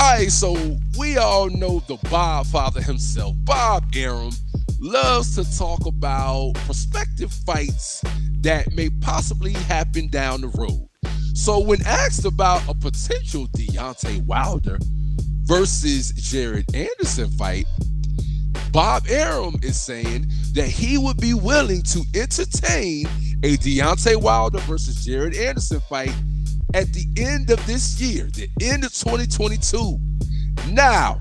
All right, so we all know the Bob father himself, Bob Arum, loves to talk about prospective fights that may possibly happen down the road. So when asked about a potential Deontay Wilder versus Jared Anderson fight, Bob Arum is saying that he would be willing to entertain a Deontay Wilder versus Jared Anderson fight at the end of this year, the end of 2022. Now,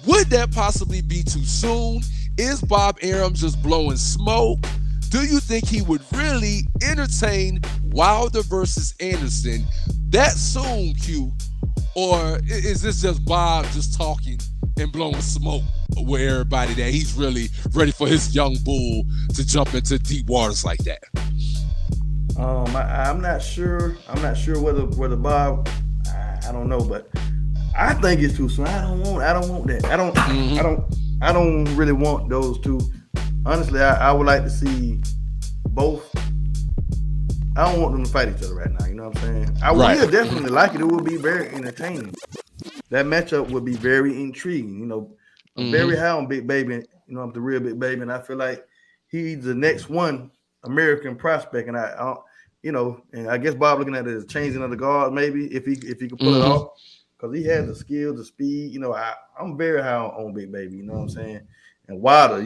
would that possibly be too soon? Is Bob Arum just blowing smoke? Do you think he would really entertain Wilder versus Anderson that soon, Q? Or is this just Bob just talking and blowing smoke with everybody that he's really ready for his young bull to jump into deep waters like that? I'm not sure. I'm not sure whether Bob. I don't know, but I think it's too soon. I don't want that. I don't really want those two. Honestly, I would like to see both. I don't want them to fight each other right now. You know what I'm saying? I would definitely like it. It would be very entertaining. That matchup would be very intriguing. You know, I'm very high on Big Baby. You know, I'm the real Big Baby, and I feel like he's the next one American prospect. And and I guess Bob looking at it as changing of the guard, maybe if he could pull it off, because he has the skill, the speed. You know, I'm very high on Big Baby. You know what I'm saying? And Wilder,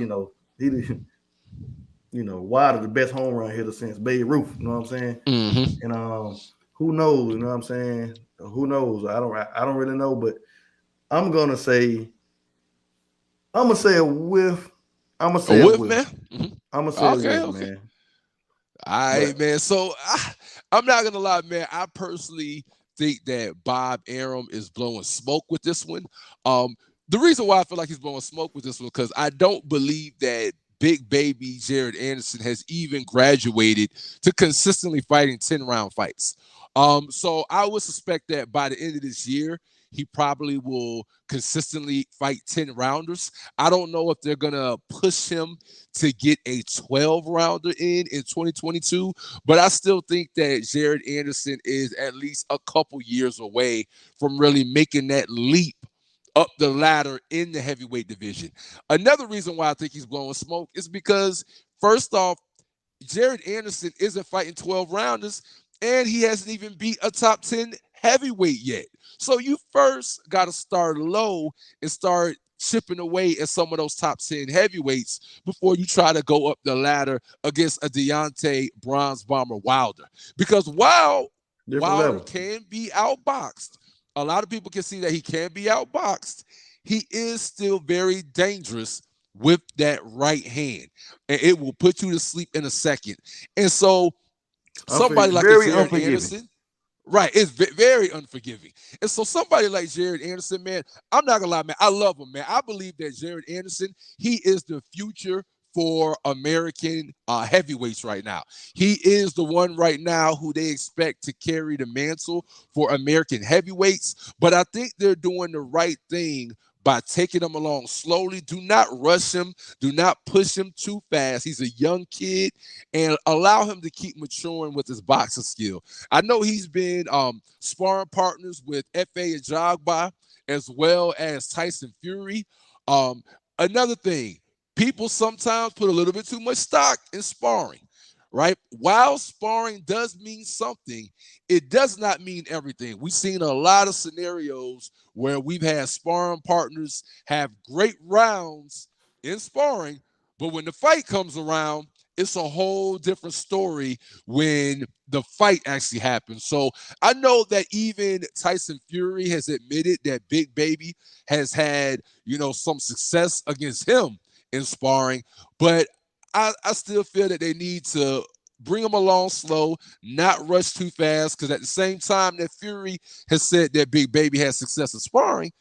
Wilder the best home run hitter since Babe Ruth. You know what I'm saying? And who knows? You know what I'm saying? Who knows? I don't really know, but I'm gonna say a whiff. I'm gonna say a whiff, man. I'm gonna say a whiff, man. All right, man. So I'm not gonna lie, man. I personally think that Bob Arum is blowing smoke with this one. The reason why I feel like he's blowing smoke with this one because I don't believe that Big Baby Jared Anderson has even graduated to consistently fighting 10-round fights. So I would suspect that by the end of this year, he probably will consistently fight 10 rounders. I don't know if they're going to push him to get a 12-rounder in 2022, but I still think that Jared Anderson is at least a couple years away from really making that leap up the ladder in the heavyweight division. Another reason why I think he's blowing smoke is because, first off, Jared Anderson isn't fighting 12 rounders, and he hasn't even beat a top 10 heavyweight yet. So you first got to start low and start chipping away at some of those top 10 heavyweights before you try to go up the ladder against a Deontay Bronze Bomber Wilder. Because while Wilder can be outboxed, a lot of people can see that he can be outboxed. He is still very dangerous with that right hand, and it will put you to sleep in a second. And so somebody like Jared Anderson, right, is very unforgiving. And so somebody like Jared Anderson, man, I'm not gonna lie, man, I love him, man. I believe that Jared Anderson, he is the future for American heavyweights right now. He is the one right now who they expect to carry the mantle for American heavyweights. But I think they're doing the right thing by taking him along slowly. Do not rush him. Do not push him too fast. He's a young kid, and allow him to keep maturing with his boxing skill. I know he's been sparring partners with F.A. Ajagba as well as Tyson Fury. Another thing, people sometimes put a little bit too much stock in sparring, right? While sparring does mean something, it does not mean everything. We've seen a lot of scenarios where we've had sparring partners have great rounds in sparring, but when the fight comes around, it's a whole different story when the fight actually happens. So I know that even Tyson Fury has admitted that Big Baby has had, some success against him in sparring, but I still feel that they need to bring him along slow, not rush too fast, because at the same time that Fury has said that Big Baby has success in sparring,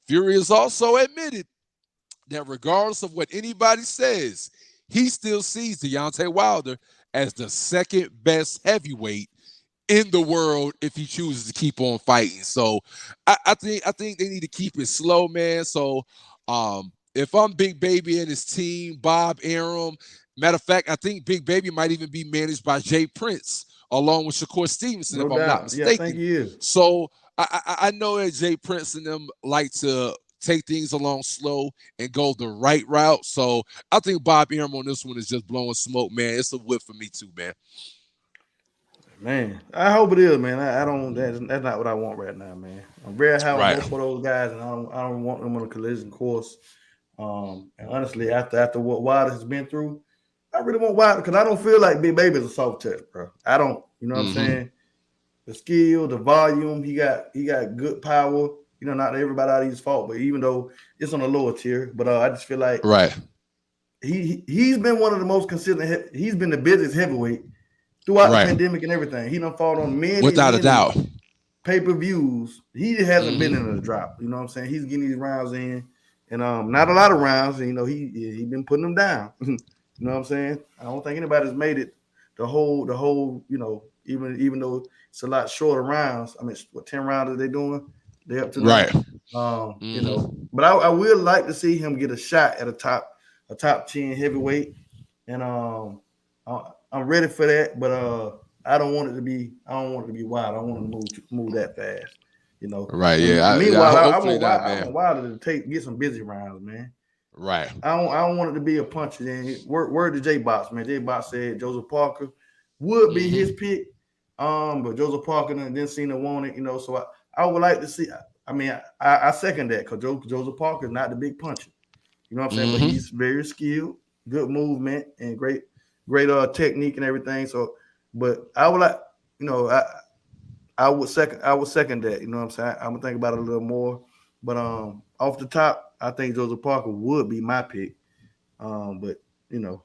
Fury has also admitted that regardless of what anybody says, he still sees Deontay Wilder as the second best heavyweight in the world if he chooses to keep on fighting. So I think they need to keep it slow, man. So if I'm Big Baby and his team, Bob Arum, matter of fact, I think Big Baby might even be managed by Jay Prince along with Shakur Stevenson, if I'm not mistaken. Yeah, I think he is. So I know that Jay Prince and them like to take things along slow and go the right route. So I think Bob Arum on this one is just blowing smoke, man. It's a whip for me too, man. Man, I hope it is, man. I don't. That's not what I want right now, man. I'm very high on Right. both of those guys, and I don't want them on a collision course. And honestly, after what Wilder has been through, I really want Wilder because I don't feel like Big Baby is a soft touch, bro. I don't. You know what I'm saying? The skill, the volume, he got good power. You know, not everybody out of his fault, but even though it's on a lower tier, but I just feel like Right. he's been one of the most consistent. He's been the busiest heavyweight throughout the Right. pandemic and everything. He done fought on many, Without a many doubt. pay-per-views. He hasn't been in a drop. You know what I'm saying? He's getting these rounds in, and not a lot of rounds. And, you know, he been putting them down. You know what I'm saying? I don't think anybody's made it the whole. You know, even though it's a lot shorter rounds. I mean, what 10 rounds are they doing? They up to now. Right. You know, but I would like to see him get a shot at a top 10 heavyweight, and I'm ready for that. But I don't want it to be wild. I want him to move that fast, you know. Right. And Yeah. meanwhile, I Hopefully want not, Wilder, I man. want Wilder to get some busy rounds, man. Right. I don't want it to be a puncher. Then word to J Box, man. J Box said Joseph Parker would be his pick. But Joseph Parker didn't seem to want it, you know. So I would like to see. I mean, I second that because Joseph Parker is not the big puncher. You know what I'm saying? But he's very skilled, good movement, and great technique and everything. So, but I would like, you know, I would second that. You know what I'm saying? I'm gonna think about it a little more. But off the top, I think Joseph Parker would be my pick. But you know,